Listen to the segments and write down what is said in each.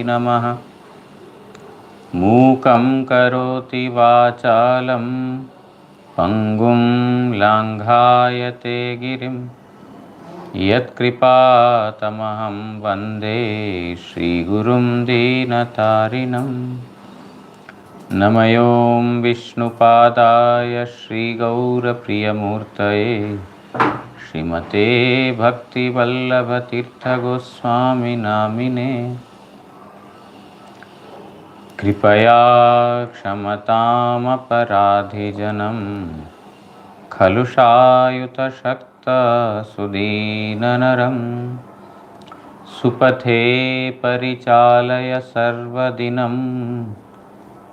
नमः। मूकं करोति वाचालं पङ्गुं लाङ्घायते गिरिं यत्कृपातमहं वन्दे श्रीगुरुं दीनतारिणं। नमयों विष्णुपादाय श्रीगौरप्रियमूर्तये श्रीमते भक्तिवल्लभतीर्थगोस्वामी नामिने। कृपया क्षमतामपराधिजनं खलु शायुतशक्तसुदीननरं सुपथे परिचालय सर्वदिनं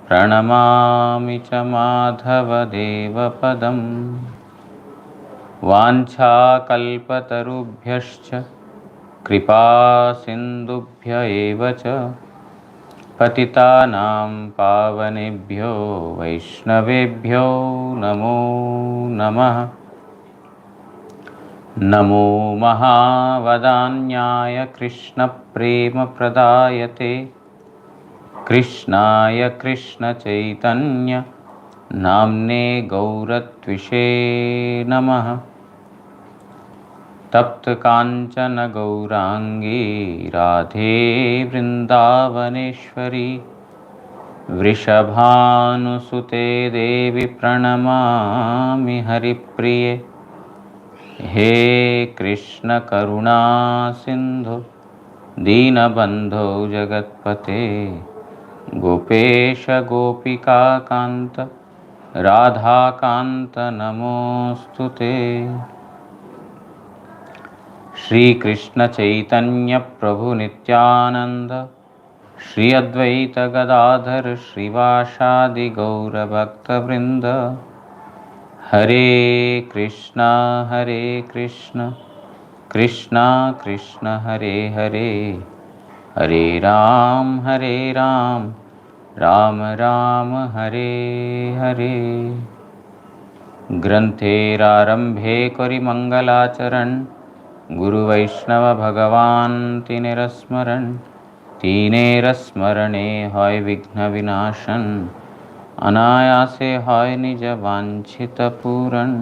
प्रणमामि च माधवदेवपदम्। वाञ्छाकल्पतरुभ्यश्च कृपासिन्धुभ्य एव च पतितानां पावनेभ्यो वैष्णवेभ्यो नमो नमः। नमो महावदान्याय कृष्णप्रेमप्रदायते कृष्णाय कृष्णचैतन्य नाम्ने गौरत्विषे नमः। तप्तकाञ्चन गौराङ्गी राधे वृन्दावनेश्वरी वृषभानुसुते देवी प्रणमामि हरिप्रिये। हे कृष्ण करुणा सिन्धु दीनबन्धो जगत्पते गोपेश गोपिकान्त राधाकान्त नमोऽस्तुते। श्री कृष्ण चैतन्य प्रभु नित्यानंद श्री अद्वैत गदाधर श्रीवासादि गौर भक्तवृंद। हरे कृष्णा कृष्णा कृष्णा हरे हरे, हरे राम राम राम हरे हरे। ग्रंथेरारंभे करि मंगलाचरण गुरु वैष्णव भगवान तीनेर स्मरणे हय विघ्न विनाशन अनायासे हय निज वांछित पूरण।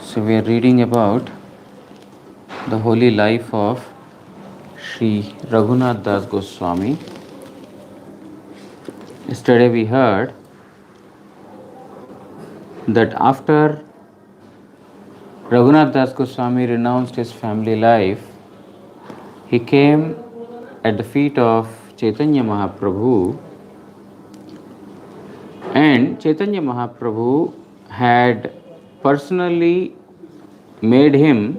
So we are reading about the holy life of Sri Raghunath Das Goswami. Yesterday we heard that after Raghunath Das Goswami renounced his family life, he came at the feet of Chaitanya Mahaprabhu, and Chaitanya Mahaprabhu had personally made him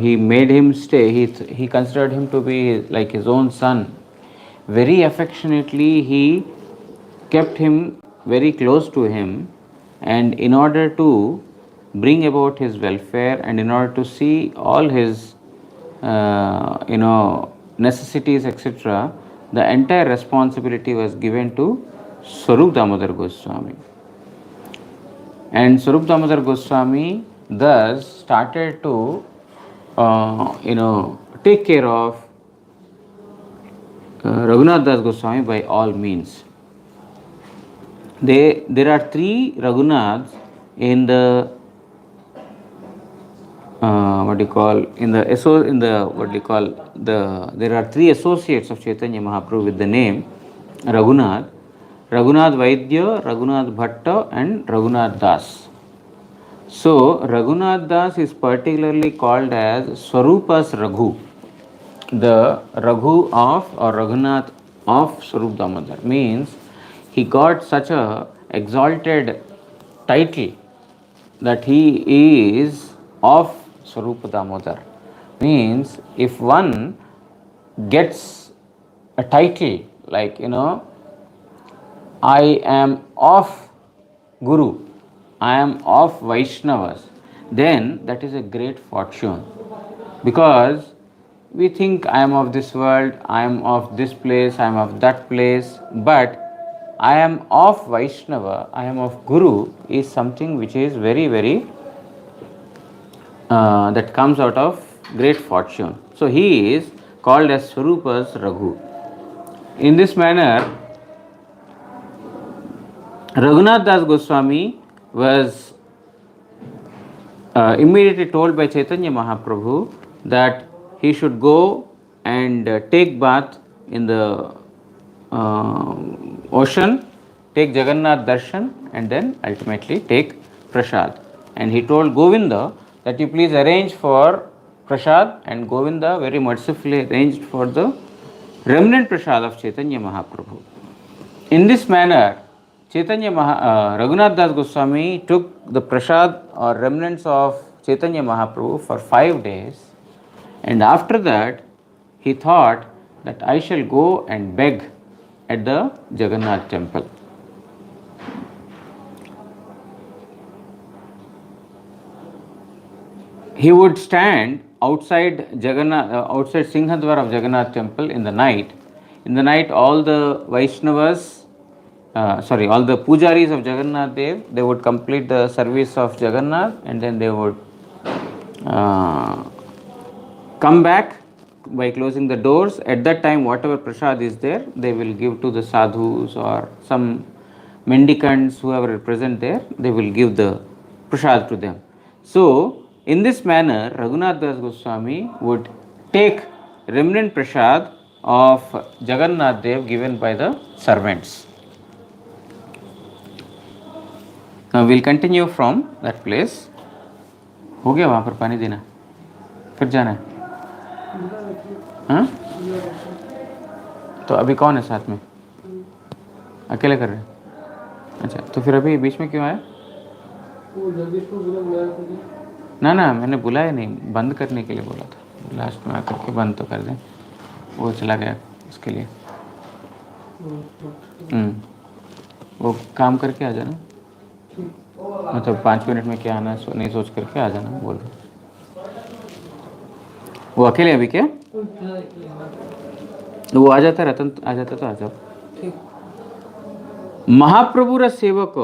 he made him stay. He considered him to be like his own son. Very affectionately, he kept him very close to him, and in order to bring about his welfare and in order to see all his necessities, etc., the entire responsibility was given to Swarup Damodar Goswami. And Swarup Damodar Goswami thus started to take care of Raghunath Das Goswami by all means. There are three Raghunaths in the there are three associates of Chaitanya Mahaprabhu with the name Raghunath: Raghunath Vaidya, Raghunath Bhatta, and Raghunath Das. So Raghunath Das is particularly called as Swarupas Raghu, the Raghu of or Raghunath of Swarup Damodar. Means he got such a exalted title that he is of Swarup Damodar. Means if one gets a title like I am of Guru, I am of Vaishnavas, then that is a great fortune, because we think I am of this world, I am of this place, I am of that place, but I am of Vaishnava, I am of Guru is something which is very, very that comes out of great fortune. So he is called as Swarupa's Raghu. In this manner, Raghunath Das Goswami was immediately told by Chaitanya Mahaprabhu that he should go and take bath in the ocean, take Jagannath darshan, and then ultimately take prasad. And he told Govinda that you please arrange for prasad, and Govinda very mercifully arranged for the remnant prasad of Chaitanya Mahaprabhu. In this manner, Raghunath Das Goswami took the prasad or remnants of Chaitanya Mahaprabhu for 5 days, and after that he thought that I shall go and beg at the Jagannath temple. He would stand outside outside Singhadwar of Jagannath temple in the night. In the night, all the Vaishnavas, all the pujaris of Jagannath Dev, they would complete the service of Jagannath, and then they would come back by closing the doors. At that time, whatever prasad is there, they will give to the sadhus or some mendicants, whoever is present there, they will give the prasad to them. So, in this manner, Raghunath Das Goswami would take remnant prasad of Jagannath Dev given by the servants. Now we'll continue from that place. हो गया वहाँ पर पानी देना, फिर जाना है? हाँ? तो अभी कौन है साथ में? अकेले कर रहे हैं? अच्छा, तो फिर अभी बीच में क्यों आया? ना मैंने बुलाया नहीं, बंद करने के लिए बोला था, लास्ट में आकर के बंद तो कर दें, वो चला गया इसके लिए। वो काम करके आ जाना, मतलब 5 मिनट में क्या आना नहीं सोच करके आ जाना, बोल दो। वो अकेले अभी क्या? वो आ जाता, रतन आ जाता तो आ जाओ। महाप्रभुर सेवक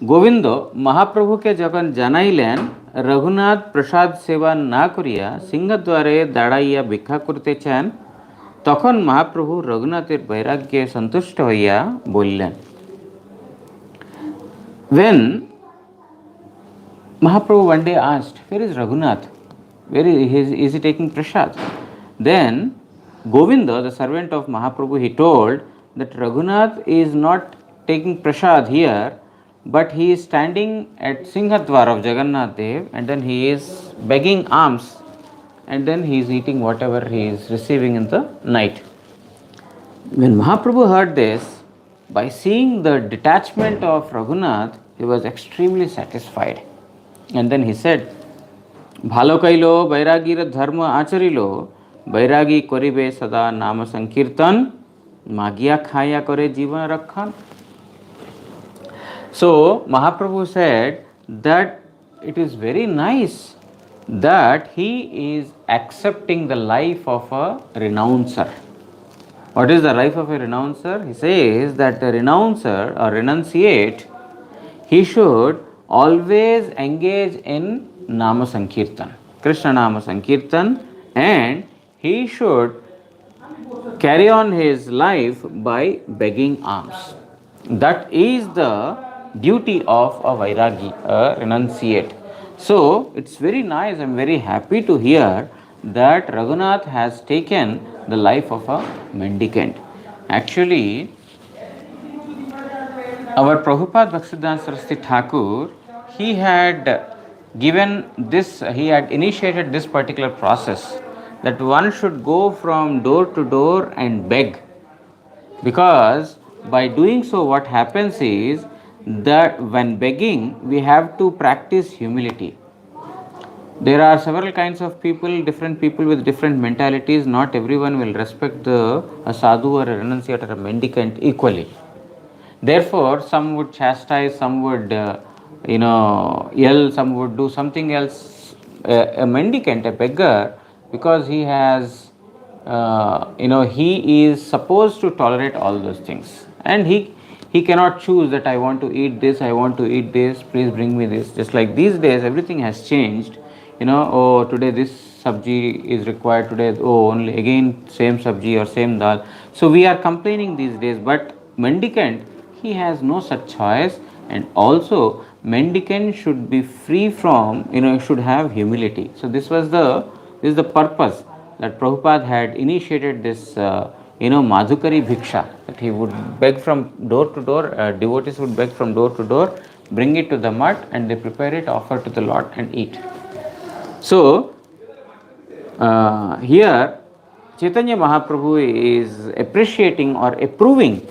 गोविंद महाप्रभु के जखन जानाइलेन रघुनाथ प्रसाद सेवा ना करिया सिंहद्वारे दाड़ाइया भिक्षा करते चान, तखन महाप्रभु रघुनाथेर वैराग्ये सन्तुष्ट हइया बोललेन। When Mahaprabhu one day asked, where is Raghunath? Where is he taking prasad? Then Govinda, the servant of Mahaprabhu, he told that Raghunath is not taking prasad here, but he is standing at Singhadwar of Jagannath Dev, and then he is begging alms, and then he is eating whatever he is receiving in the night. When Mahaprabhu heard this, by seeing the detachment of Raghunath, he was extremely satisfied. And then he said, Bhalo kailo bairagir dharma acharilo, bairagi koribe sada nama sankirtan, magiya khaya kore jivan rakhan. So Mahaprabhu said that it is very nice that he is accepting the life of a renouncer. What is the life of a renouncer? He says that the renouncer or renunciate, he should always engage in Nama Sankirtan, Krishna Nama Sankirtan, and he should carry on his life by begging alms. That is the duty of a Vairagi, a renunciate. So it's very nice, I'm very happy to hear that Raghunath has taken the life of a mendicant. Actually, our Prabhupada Bhaktisiddhanta Saraswati Thakur, he had initiated this particular process, that one should go from door to door and beg, because by doing so what happens is that when begging we have to practice humility. There are several kinds of people, different people with different mentalities. Not everyone will respect a sadhu or a renunciate or a mendicant equally. Therefore, some would chastise, some would yell, some would do something else. A mendicant, a beggar, because he has, he is supposed to tolerate all those things, and he cannot choose that I want to eat this, I want to eat this, please bring me this. Just like these days, everything has changed. Oh, today this sabji is required, today, oh, only again same sabji or same dal. So we are complaining these days, but mendicant, he has no such choice. And also mendicant should be free from, should have humility. So this is the purpose that Prabhupada had initiated this, Madhukari Bhiksha, that he would beg from door to door, devotees would beg from door to door, bring it to the mat, and they prepare it, offer to the Lord and eat. So, here Chaitanya Mahaprabhu is appreciating or approving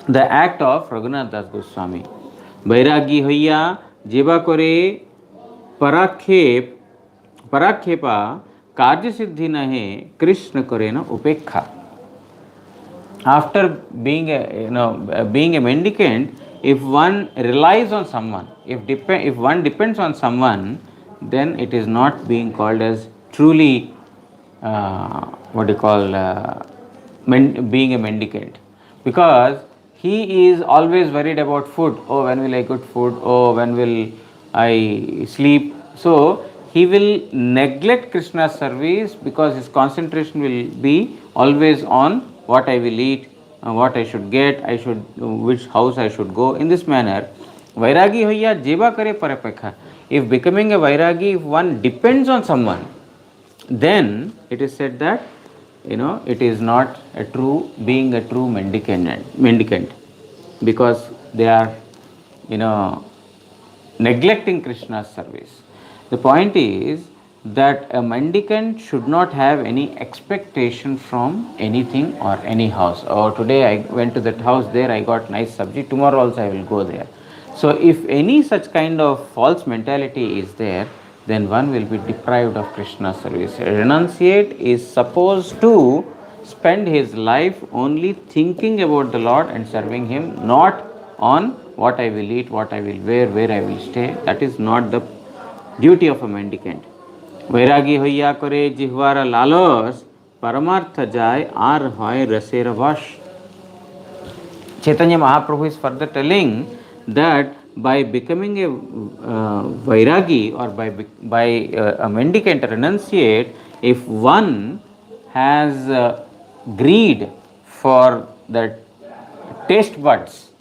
the act of Raghunath Das Goswami. Bairagi hoiya jeba kore parakhepa karya siddhi nahe Krishna kore na upekha. After being a mendicant, if one relies on someone, if one depends on someone, then it is not being called as truly being a mendicant, because he is always worried about food. Oh, when will I get food? Oh, when will I sleep? So he will neglect Krishna's service because his concentration will be always on what I will eat, what I should get, which house I should go. In this manner, Vairagi hoya jeva kare parapekha. If becoming a Vairagi, if one depends on someone, then it is said that it is not a true mendicant, because they are neglecting Krishna's service. The point is that a mendicant should not have any expectation from anything or any house. Oh, today I went to that house, there I got nice sabji, tomorrow also I will go there. So if any such kind of false mentality is there, then one will be deprived of Krishna's service. A renunciate is supposed to spend his life only thinking about the Lord and serving Him, not on what I will eat, what I will wear, where I will stay. That is not the duty of a mendicant. Vairagi hoiya kore jihvara lalos, paramartha jai ar hoy rasera vash. Chaitanya Mahaprabhu is further telling that by becoming a Vairagi, or by a mendicant, a renunciate, if one has greed for the taste buds,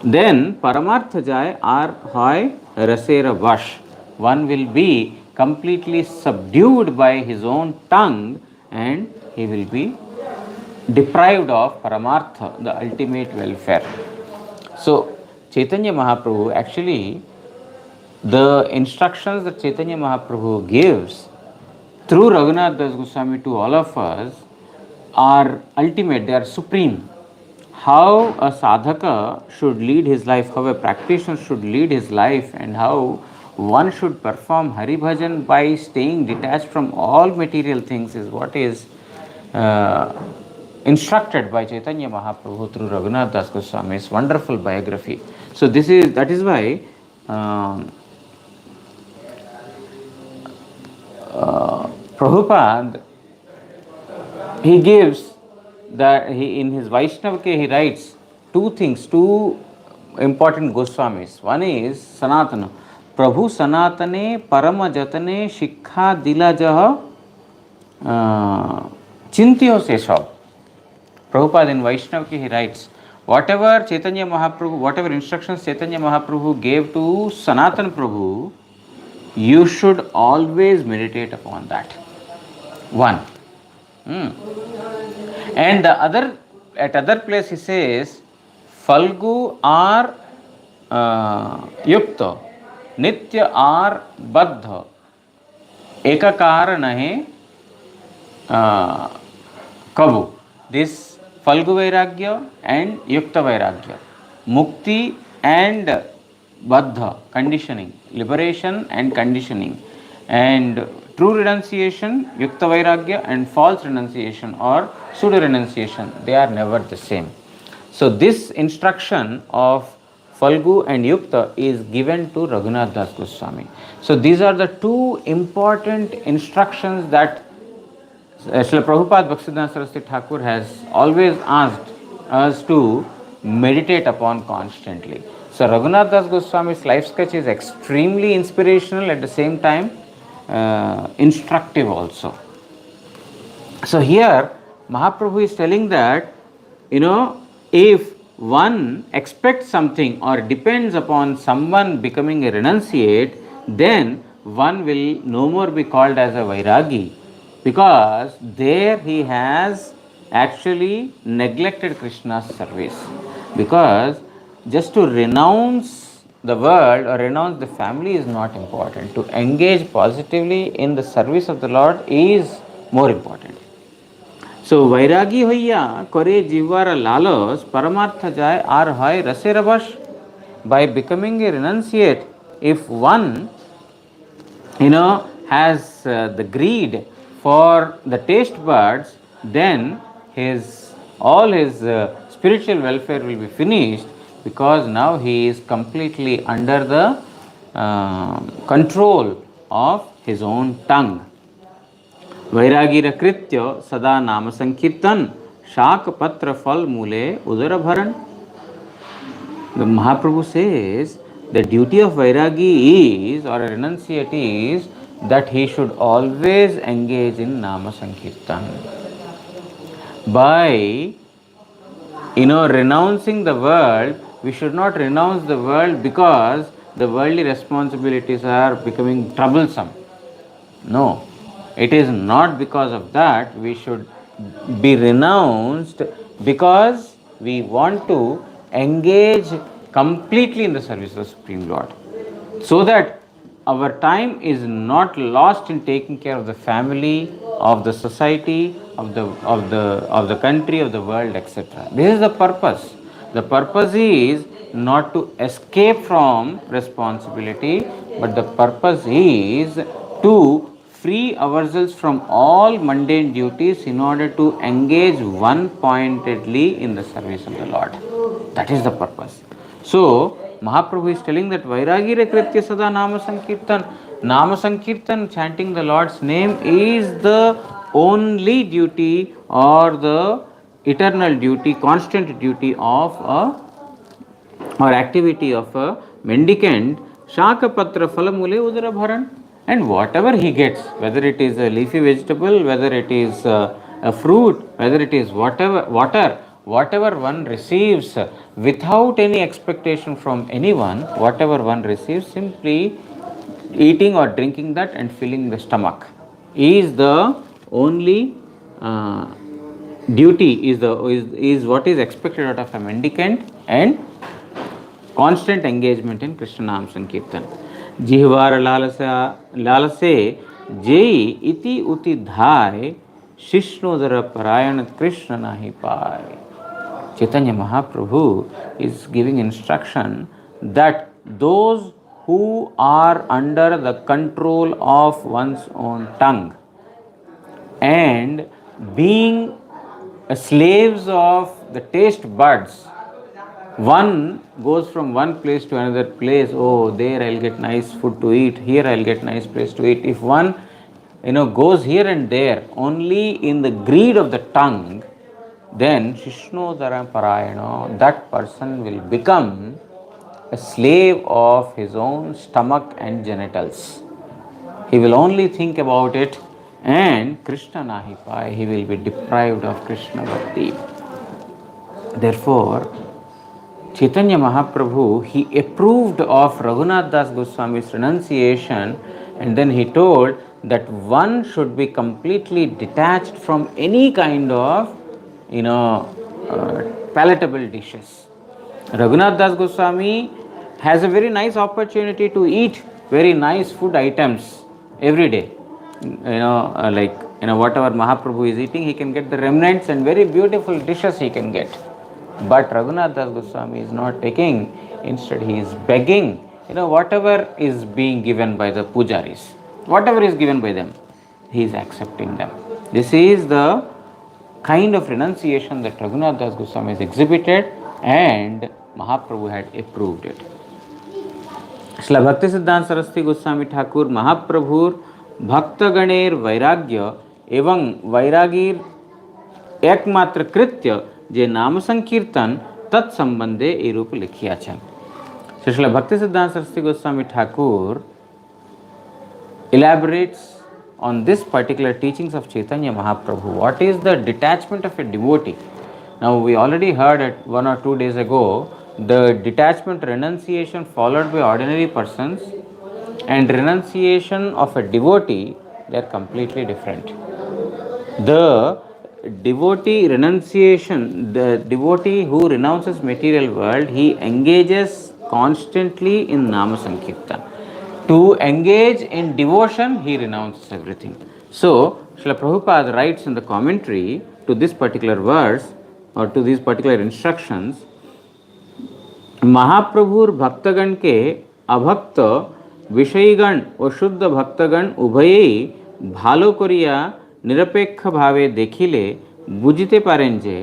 then Paramartha Jai ar hoy rasera vash. One will be completely subdued by his own tongue, and he will be deprived of Paramartha, the ultimate welfare. So, Chaitanya Mahaprabhu, actually, the instructions that Chaitanya Mahaprabhu gives through Raghunath Das Goswami to all of us are ultimate, they are supreme. How a sadhaka should lead his life, how a practitioner should lead his life, and how one should perform Hari Bhajan by staying detached from all material things is what is instructed by Chaitanya Mahaprabhu through Raghunath Das Goswami's wonderful biography. So that is why Prabhupada, he gives that in his Vaishnavake he writes two important Goswamis. One is Sanatana. Prabhu Sanatane Parama Jatane Shikha Dila Jaha Chintyo Seshav. Prabhupada in Vaishnavake he writes, whatever instructions Chaitanya Mahaprabhu gave to Sanatan Prabhu, you should always meditate upon that. One. And at other place he says, Falgu ar yukta, Nitya ar baddha, ekakara nahe kabu. This Falgu Vairagya and Yukta Vairagya, Mukti and Baddha, conditioning, liberation and conditioning, and true renunciation, Yukta Vairagya, and false renunciation or pseudo renunciation, they are never the same. So this instruction of Falgu and Yukta is given to Raghunath Das Goswami. So these are the two important instructions that Srila Prabhupada Bhaktisiddhanta Saraswati Thakur has always asked us to meditate upon constantly. So Raghunath Das Goswami's life sketch is extremely inspirational, at the same time instructive also. So here Mahaprabhu is telling that, if one expects something or depends upon someone becoming a renunciate, then one will no more be called as a Vairagi, because there he has actually neglected Krishna's service. Because just to renounce the world or renounce the family is not important. To engage positively in the service of the Lord is more important. So Vairagi hoiya kore jivara lalos paramartha jay ar hoy rase rabash. By becoming a renunciate, if one has the greed for the taste buds, then all his spiritual welfare will be finished, because now he is completely under the control of his own tongue. Vairagir kritya sada nama sankirtan shak patra fal mule udara bharan. The Mahaprabhu says the duty of Vairagi is, or a renunciate is, that he should always engage in Nama Sankirtan. By renouncing the world, we should not renounce the world because the worldly responsibilities are becoming troublesome. No, it is not because of that. We should be renounced because we want to engage completely in the service of the Supreme Lord, so that our time is not lost in taking care of the family, of the society, of the country, of the world, etc. This is the purpose. The purpose is not to escape from responsibility, but the purpose is to free ourselves from all mundane duties in order to engage one pointedly in the service of the Lord. That is the purpose. So Mahaprabhu is telling that Vairagi Kritya Sada Nama Sankirtan. Nama Sankirtan, chanting the Lord's name, is the only duty or the eternal duty, constant duty of or activity of a mendicant. Shaka Patra Phalamule Udara Bharan. And whatever he gets, whether it is a leafy vegetable, whether it is a fruit, whether it is whatever one receives without any expectation from anyone, whatever one receives, simply eating or drinking that and filling the stomach is the only duty, is what is expected out of a mendicant, and constant engagement in Krishna Nam Sankirtan. जिहवार लालसे जेई इति उति धाय शिष्णोदर परायण Krishna nahi पाए. Chaitanya Mahaprabhu is giving instruction that those who are under the control of one's own tongue and being slaves of the taste buds, one goes from one place to another place. Oh, there I'll get nice food to eat, here I'll get nice place to eat. If one goes here and there only in the greed of the tongue, then Shishnodara Parayana, that person will become a slave of his own stomach and genitals. He will only think about it, and Krishna nahi pai, he will be deprived of Krishna bhakti. Therefore, Chaitanya Mahaprabhu, he approved of Raghunath Das Goswami's renunciation, and then he told that one should be completely detached from any kind of palatable dishes. Raghunath Das Goswami has a very nice opportunity to eat very nice food items every day. Whatever Mahaprabhu is eating, he can get the remnants and very beautiful dishes he can get. But Raghunath Das Goswami is not taking. Instead, he is begging, whatever is being given by the pujaris, whatever is given by them, he is accepting them. This is the kind of renunciation that Raghunath Das Goswami has exhibited, and Mahaprabhu had approved it. Shla Bhakti Siddhanta Saraswati Goswami Thakur Mahaprabhur भक्तगणेर वैराग्य एवं वैरागीर एकमात्र कृत्य जे नाम संकीर्तन तत्संबंधे ए रूप लिखिया છે. श्री भक्ति सिद्धांत Saraswati Goswami Thakur elaborates on this particular teachings of Chaitanya Mahaprabhu. What is the detachment of a devotee? Now we already heard it 1 or 2 days ago, the detachment renunciation followed by ordinary persons and renunciation of a devotee, they are completely different. The devotee renunciation, the devotee who renounces material world, he engages constantly in Nama Sankirtan. To engage in devotion, he renounces everything. So, Srila Prabhupada writes in the commentary to this particular verse or to these particular instructions, महाप्रभुर भक्तगण के अभक्त विषयगण और शुद्ध भक्तगण उभयेई भालो करिया निरपेक्ष भावे देखिले बुझते पारें जे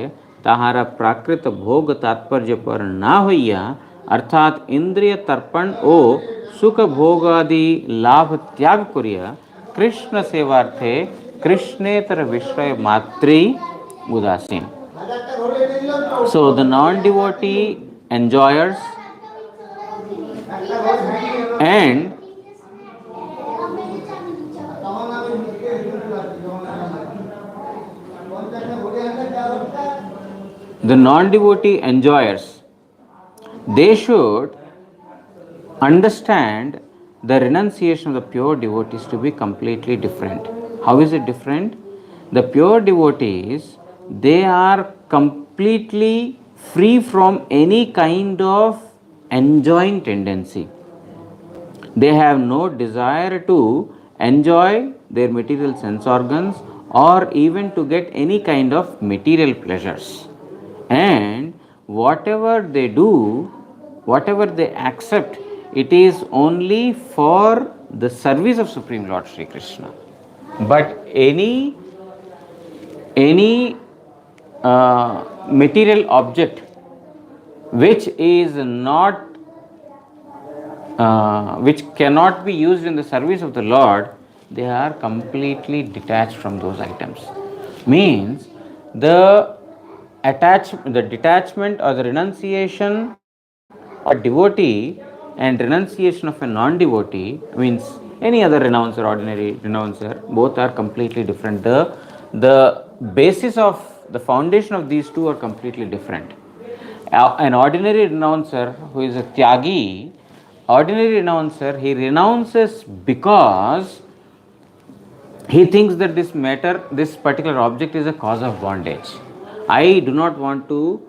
ताहारा प्राकृत भोग तात्पर्य पर ना होइया अर्थात इंद्रिय तर्पण ओ सुख भोग आदि लाभ त्याग करिया कृष्ण सेवार्थे कृष्णेतर विषय मात्री उदासीन. So the non-devotee enjoyers and the non-devotee enjoyers, they should understand the renunciation of the pure devotees to be completely different. How is it different? The pure devotees, they are completely free from any kind of enjoying tendency. They have no desire to enjoy their material sense organs or even to get any kind of material pleasures. And whatever they do, whatever they accept, it is only for the service of Supreme Lord Sri Krishna. But any material object which is not which cannot be used in the service of the Lord, they are completely detached from those items. Means the detachment or the renunciation of a devotee and renunciation of a non-devotee, means any other renouncer, ordinary renouncer, both are completely different. The basis of the foundation of these two are completely different. An ordinary renouncer who is a tyagi, ordinary renouncer, he renounces because he thinks that this matter, this particular object is a cause of bondage. I do not want to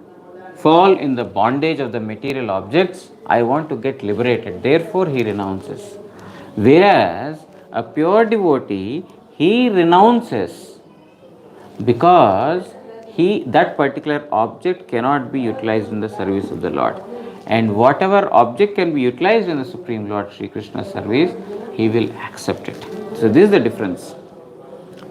fall in the bondage of the material objects. I want to get liberated. Therefore, he renounces. Whereas a pure devotee, he renounces because that particular object cannot be utilized in the service of the Lord. And whatever object can be utilized in the Supreme Lord Sri Krishna's service, he will accept it. So this is the difference.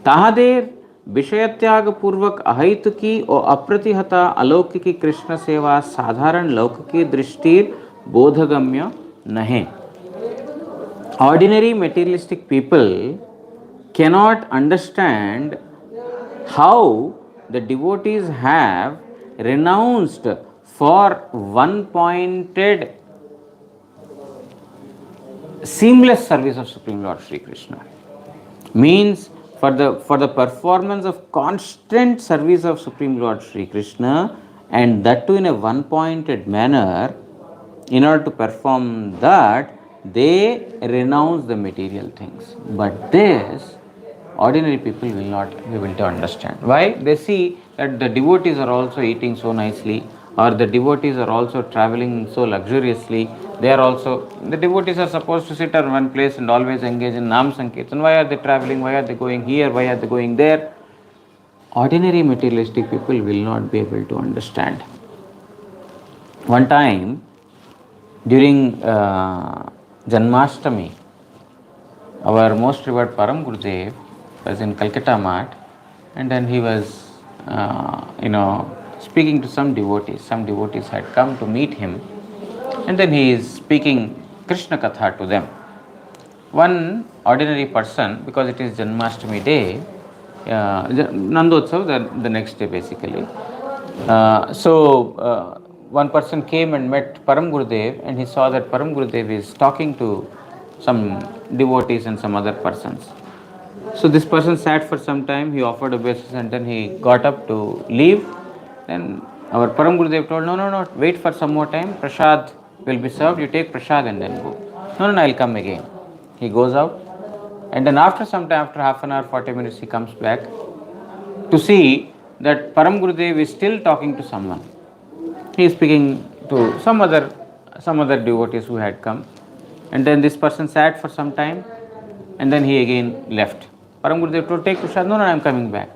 ताहादेर विषय त्याग पूर्वक अहैतुकी और अप्रतिहता अलौकिकी कृष्ण सेवा साधारण लौकिकी दृष्टि बोधगम्य नहीं. Ordinary materialistic people cannot understand how the devotees have renounced for one-pointed seamless service of Supreme Lord Sri Krishna. Means for the performance of constant service of Supreme Lord Sri Krishna, and that too in a one-pointed manner, in order to perform that, they renounce the material things. But this, ordinary people will not be able to understand. Why? They see that the devotees are also eating so nicely, or the devotees are also traveling so luxuriously. The devotees are supposed to sit at one place and always engage in Nam Sankirtan. Why are they traveling? Why are they going here? Why are they going there? Ordinary materialistic people will not be able to understand. One time, during Janmashtami, our most revered Param Gurudev was in Calcutta Math, and then he was, speaking to some devotees. Some devotees had come to meet him, and then he is speaking Krishna Katha to them. One ordinary person, because it is Janmashtami day, Nandotsav, the next day basically. One person came and met Param Gurudev, and he saw that Param Gurudev is talking to some devotees and some other persons. So this person sat for some time, he offered obeisance, and then he got up to leave. Then our Param Gurudev told, no, wait for some more time, prasad will be served, you take prasad and then go. No, I'll come again. He goes out, and then after some time, after half an hour, 40 minutes, he comes back to see that Param Gurudev is still talking to someone. He is speaking to some other devotees who had come, and then this person sat for some time, and then he again left. Param Gurudev told, take prasad. No, I am coming back.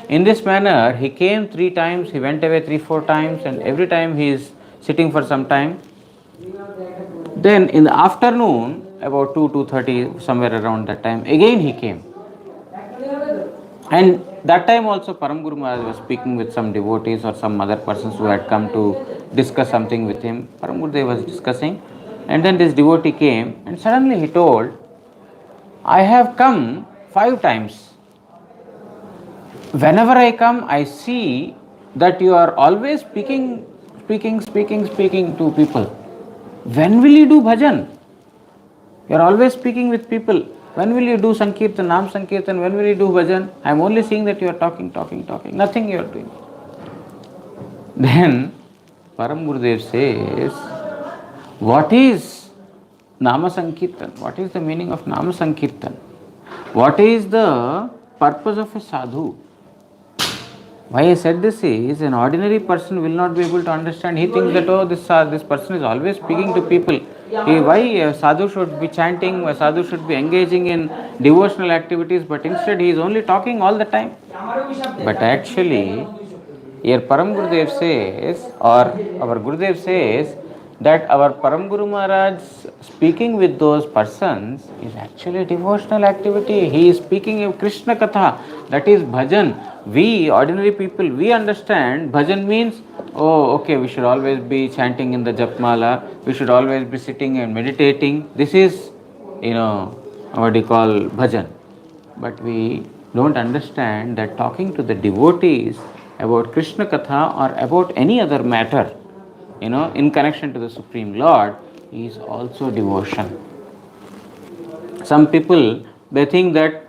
In this manner, he came 3 times, he went away 3-4 times, and every time he is sitting for some time. Then in the afternoon, about 2:30, somewhere around that time, again he came. And that time also Param Guru Maharaj was speaking with some devotees or some other persons who had come to discuss something with him. Param Gurudev was discussing, and then this devotee came, and suddenly he told, I have come 5 times. Whenever I come, I see that you are always speaking to people. When will you do bhajan? You are always speaking with people. When will you do Sankirtan, Nam Sankirtan? When will you do bhajan? I am only seeing that you are talking. Nothing you are doing. Then Param Gurudev says, what is Nama Sankirtan? What is the meaning of Nama Sankirtan? What is the purpose of a sadhu? Why I said this is, an ordinary person will not be able to understand. He thinks that, this person is always speaking to people. Why a sadhu should be chanting, a sadhu should be engaging in devotional activities, but instead he is only talking all the time. But actually, here Param Gurudev says, or our Gurudev says, that our Param Guru Maharaj speaking with those persons is actually a devotional activity. He is speaking of Krishna Katha, that is bhajan. We ordinary people, we understand bhajan means, we should always be chanting in the Japmala, we should always be sitting and meditating. This is, what we call bhajan. But we don't understand that talking to the devotees about Krishna Katha or about any other matter, in connection to the Supreme Lord, is also devotion. Some people, they think that,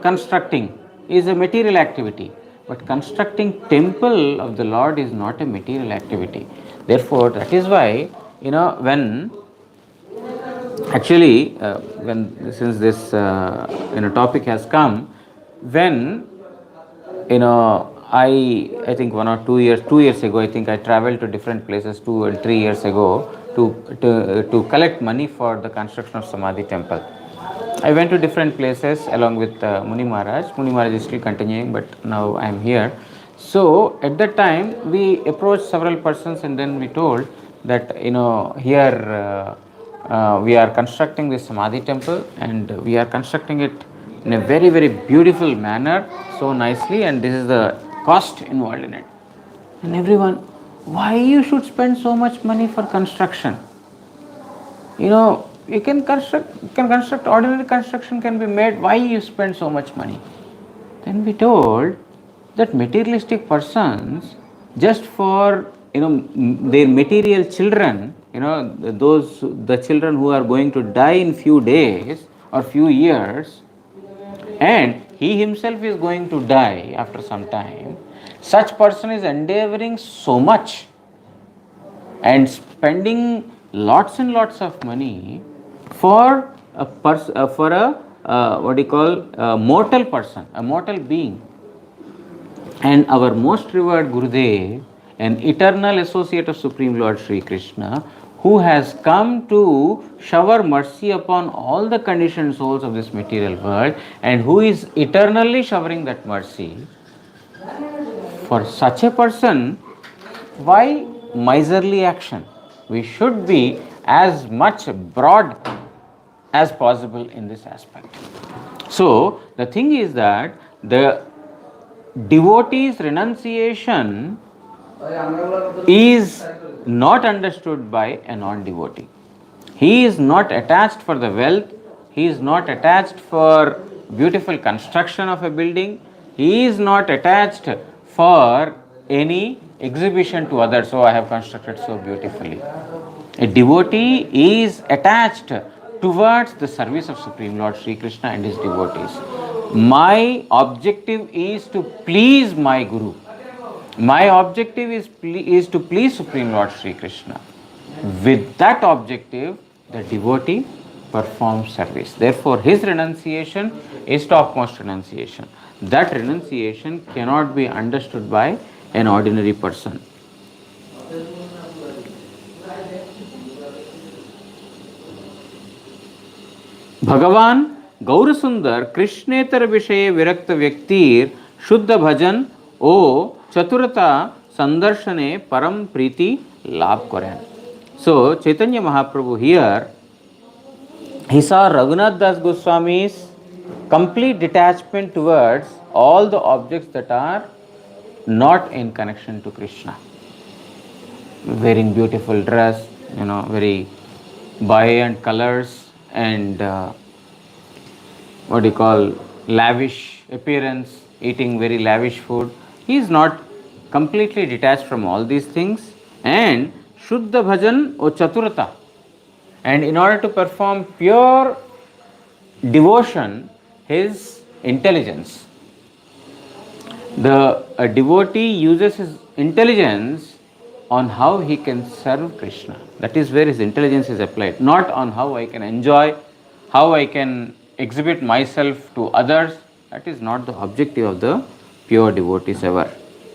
constructing is a material activity, but constructing temple of the Lord is not a material activity. Therefore, that is why, when actually, since this, topic has come, when, I think 1 or 2 years ago, I think I traveled to different places 2 and 3 years ago to collect money for the construction of Samadhi temple. I went to different places along with Muni Maharaj. Muni Maharaj is still continuing, but now I am here. So at that time, we approached several persons, and then we told that, here we are constructing this Samadhi temple, and we are constructing it in a very, very beautiful manner, so nicely, and this is the cost involved in it. And everyone, why you should spend so much money for construction? You can construct, ordinary construction can be made, why you spend so much money? Then we told that materialistic persons, just for, their material children, the children who are going to die in few days or few years, and he himself is going to die after some time, such person is endeavoring so much and spending lots and lots of money for a mortal person, a mortal being. And our most revered Gurudev, an eternal associate of Supreme Lord Sri Krishna, who has come to shower mercy upon all the conditioned souls of this material world, and who is eternally showering that mercy, for such a person, why miserly action? We should be as much broad as possible in this aspect. So the thing is that the devotee's renunciation is not understood by a non-devotee. He is not attached for the wealth, he is not attached for beautiful construction of a building, he is not attached for any exhibition to others. Oh, I have constructed so beautifully. A devotee is attached towards the service of Supreme Lord Sri Krishna and his devotees. My objective is to please my Guru. My objective is to please Supreme Lord Sri Krishna. With that objective, the devotee performs service. Therefore, his renunciation is topmost renunciation. That renunciation cannot be understood by an ordinary person. भगवान गौरसुंदर कृष्णेतर विषय विरक्त व्यक्तिर शुद्ध भजन ओ चतुरता संदर्शने परम प्रीति लाभ करें. So Chaitanya Mahaprabhu here, he saw Raghunath Das Goswami's complete detachment towards all the objects that are not in connection to Krishna. Wearing beautiful dress, very buoyant colors and lavish appearance, eating very lavish food. He is not completely detached from all these things. And Shuddha Bhajan o Chaturata. And in order to perform pure devotion, his intelligence. A devotee uses his intelligence on how he can serve Krishna. That is where his intelligence is applied, not on how I can enjoy, how I can exhibit myself to others. That is not the objective of the pure devotees ever.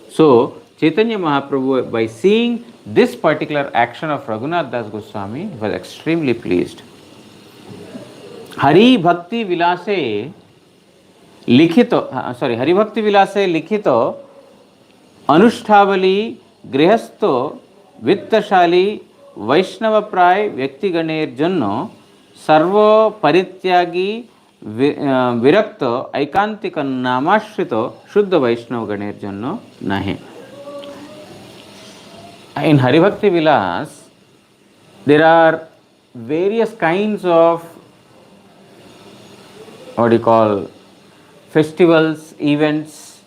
So, Chaitanya Mahaprabhu, by seeing this particular action of Raghunath Das Goswami, was extremely pleased. Hari Bhakti Vilase Likhito Anushtabali Grihastho Vittashali Vaishnava Pray Vyaktiganer Janno Sarvo Parityagi Virakto Aikantika Namashrito Shuddha Vaishnava Ganer Janno Nahe. In Haribhakti Vilas, there are various kinds of festivals, events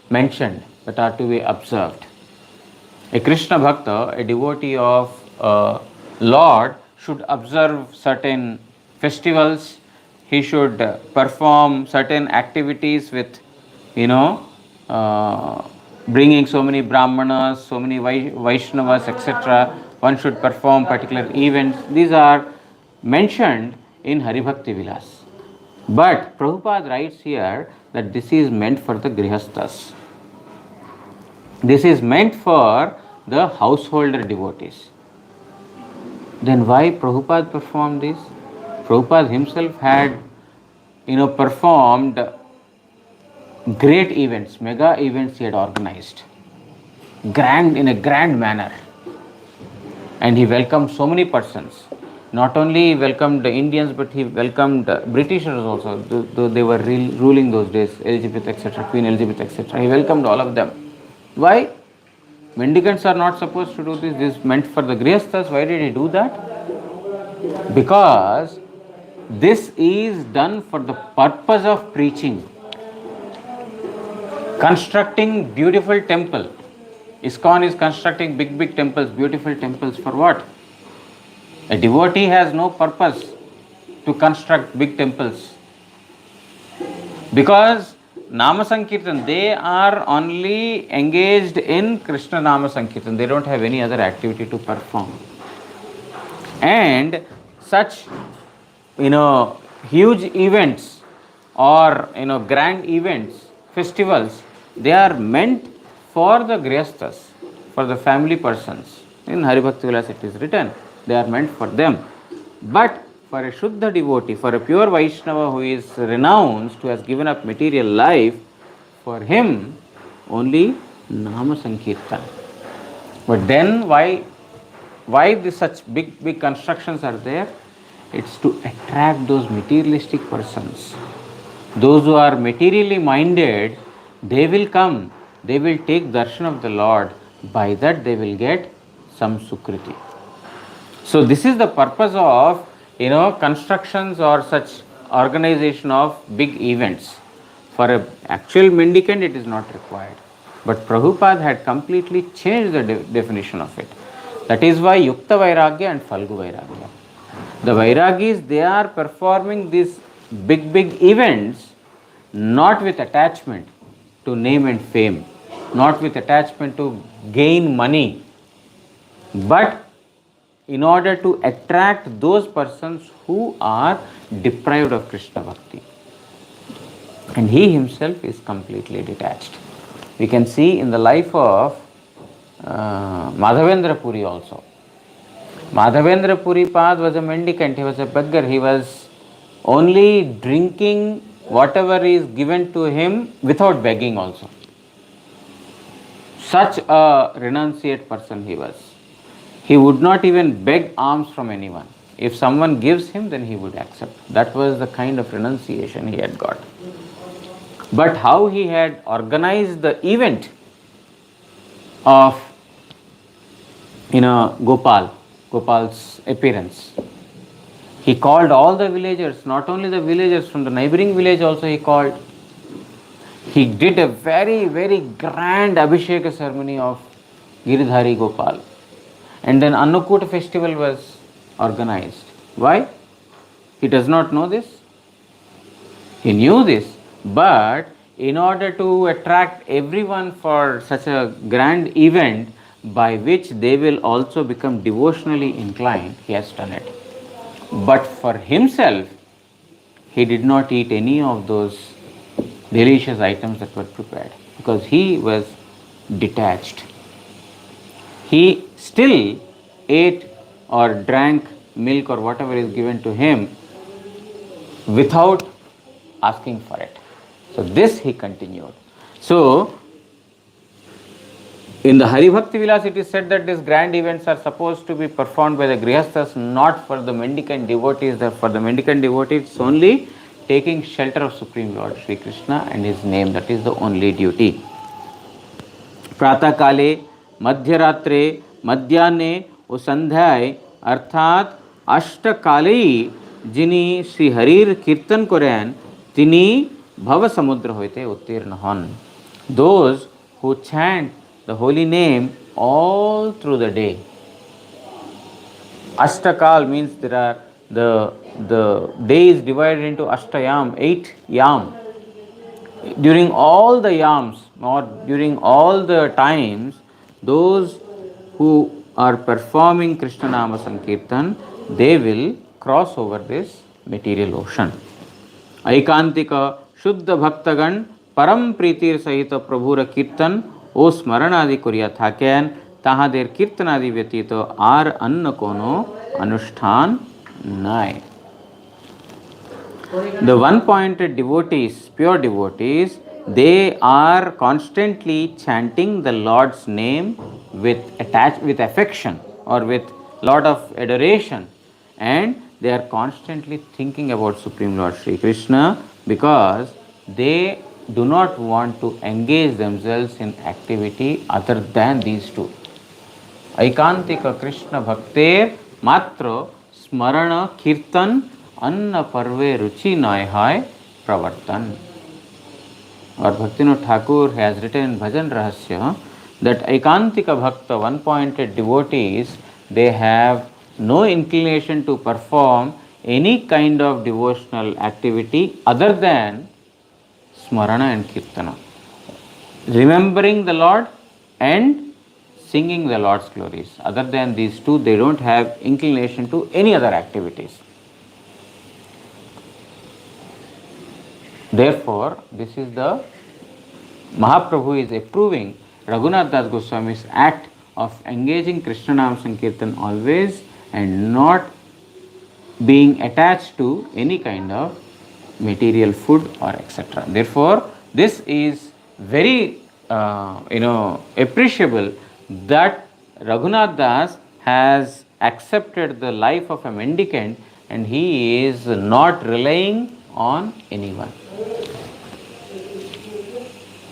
mentioned that are to be observed. A Krishna Bhakta, a devotee of Lord, should observe certain festivals. He should perform certain activities with, bringing so many Brahmanas, so many Vaishnavas, etc. One should perform particular events. These are mentioned in Haribhakti Vilas. But Prabhupada writes here that this is meant for the Grihasthas. This is meant for the householder devotees. Then why Prabhupada performed this? Prabhupada himself had, performed great events, mega events he had organized, in a grand manner. And he welcomed so many persons. Not only welcomed the Indians, but he welcomed Britishers also, though they were ruling those days, Elizabeth, etc., Queen Elizabeth, etc. He welcomed all of them. Why? Mendicants are not supposed to do this. This is meant for the Grihasthas. Why did he do that? Because this is done for the purpose of preaching. Constructing beautiful temple. ISKCON is constructing big temples, beautiful temples for what? A devotee has no purpose to construct big temples. Because Nama Sankirtan, they are only engaged in Krishna Nama Sankirtan. They don't have any other activity to perform. And such, huge events or, grand events, festivals, they are meant for the Grihasthas, for the family persons. In Haribhakti Vilas it is written, they are meant for them. But for a Shuddha devotee, for a pure Vaishnava who is renounced, who has given up material life, for him only Nama Sankirtan. But then why such big constructions are there? It's to attract those materialistic persons. Those who are materially minded, they will come, they will take darshan of the Lord, By that they will get some sukriti. So this is the purpose of constructions or such organization of big events. For a actual mendicant it is not required. But Prabhupada had completely changed the definition of it. That is why Yukta Vairagya and Falgu Vairagya. The Vairagis, they are performing these big events not with attachment to name and fame, not with attachment to gain money, but in order to attract those persons who are deprived of Krishna Bhakti. And he himself is completely detached. We can see in the life of Madhavendra Puri also. Madhavendra Puri Pad was a mendicant, he was a beggar, he was only drinking whatever is given to him without begging also. Such a renunciate person he was. He would not even beg alms from anyone. If someone gives him, then he would accept. That was the kind of renunciation he had got. But how he had organized the event of Gopal's appearance. He called all the villagers, not only the villagers, from the neighboring village also he called. He did a very, very grand Abhisheka ceremony of Giridhari Gopal. And then Annakoota festival was organized. Why? He does not know this. He knew this, but in order to attract everyone for such a grand event by which they will also become devotionally inclined, he has done it. But for himself, he did not eat any of those delicious items that were prepared because he was detached. He still ate or drank milk or whatever is given to him without asking for it. So this he continued. So in the Hari Bhakti Vilas it is said that these grand events are supposed to be performed by the Grihasthas, not for the mendicant devotees. For the mendicant devotees it's only taking shelter of Supreme Lord Sri Krishna and his name. That is the only duty. प्रातः काले, मध्य रात्रे, मध्याह्ने व संध्याय अर्थात अष्टकाले जिनी श्री हरिर कीर्तन करें तिनी भव समुद्र होते उत्तीर्ण हन. Those who chant the holy name all through the day. Ashtakal means there are the day is divided into Ashtayam, 8 yam. During all the yams or during all the times, those who are performing Krishna Nama Sankirtan, they will cross over this material ocean. Aikantika Shuddha Bhaktagan Param Pritir Sahita Prabhura Kirtan O Smaranadi Kurya Thaken Tahader Kirtanadi Vyatito Ar Anna Kono Anushthan Nai. The one-pointed devotees, pure devotees, they are constantly chanting the Lord's name with affection or with lot of adoration, and they are constantly thinking about Supreme Lord Sri Krishna because they do not want to engage themselves in activity other than these two. Aikantika Krishna Bhakter Matra Smarana Kirtan Anna Parve Ruchi Naihai Pravartan. Or Bhaktivinoda Thakur has written in Bhajan Rahasya that Aikantika Bhakta, one-pointed devotees, they have no inclination to perform any kind of devotional activity other than Smarana and Kirtana. Remembering the Lord and singing the Lord's glories. Other than these two, they don't have inclination to any other activities. Therefore, this is the Mahaprabhu is approving Raghunath Das Goswami's act of engaging Krishna Nam Sankirtan always and not being attached to any kind of material food or etc. Therefore, this is very appreciable that Raghunath Das has accepted the life of a mendicant and he is not relying on anyone.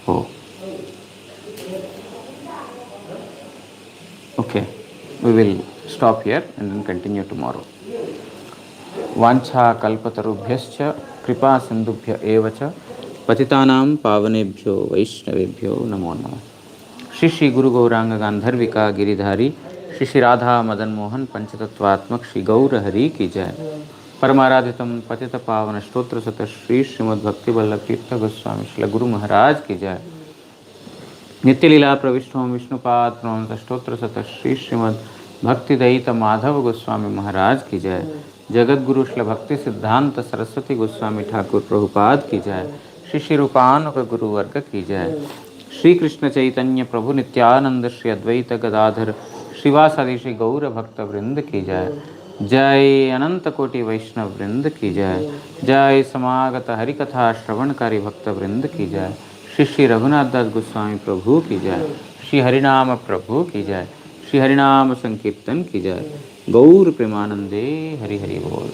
Oh. Okay, we will stop here and then continue tomorrow. वांछा कल्पतरुभ्यश्च कृपा सिंधुभ्य एव च पतितानां पावनेभ्यो वैष्णवेभ्यो नमो नमः। श्री श्री गुरु गौरांग गांधर्विका गिरिधारी श्री श्री राधा मदन मोहन पंचतत्वात्मक श्री गौर हरि की जय। परमाराधितम पतित पावन स्तोत्र सत श्री श्रीमद् भक्ति वल्लभ तीर्थ गोस्वामी श्री गुरु महाराज की जय। नित्य लीला प्रविष्टो विष्णुपाद प्रणत स्तोत्र सत श्री श्रीमद् भक्ति दयित माधव गोस्वामी महाराज की जय। जगत गुरु श्री भक्ति सिद्धांत सरस्वती गोस्वामी ठाकुर प्रभुपाद की जय। श्री श्री रूपानुग गुरु वर्ग की जय। श्री कृष्ण चैतन्य प्रभु नित्यानंद श्री अद्वैत गदाधर श्रीवासादि श्री गौर भक्त वृंद की जय। जय अनंत कोटि वैष्णव वृंद की जय। जय समागत हरिकथा श्रवणकारी भक्त वृंद की जय। श्री श्री रघुनाथ दास गोस्वामी प्रभु की जय। श्री हरिनाम प्रभु की जय। श्री हरिनाम संकीर्तन की जय। गौर प्रेमानंदे हरि हरि बोल।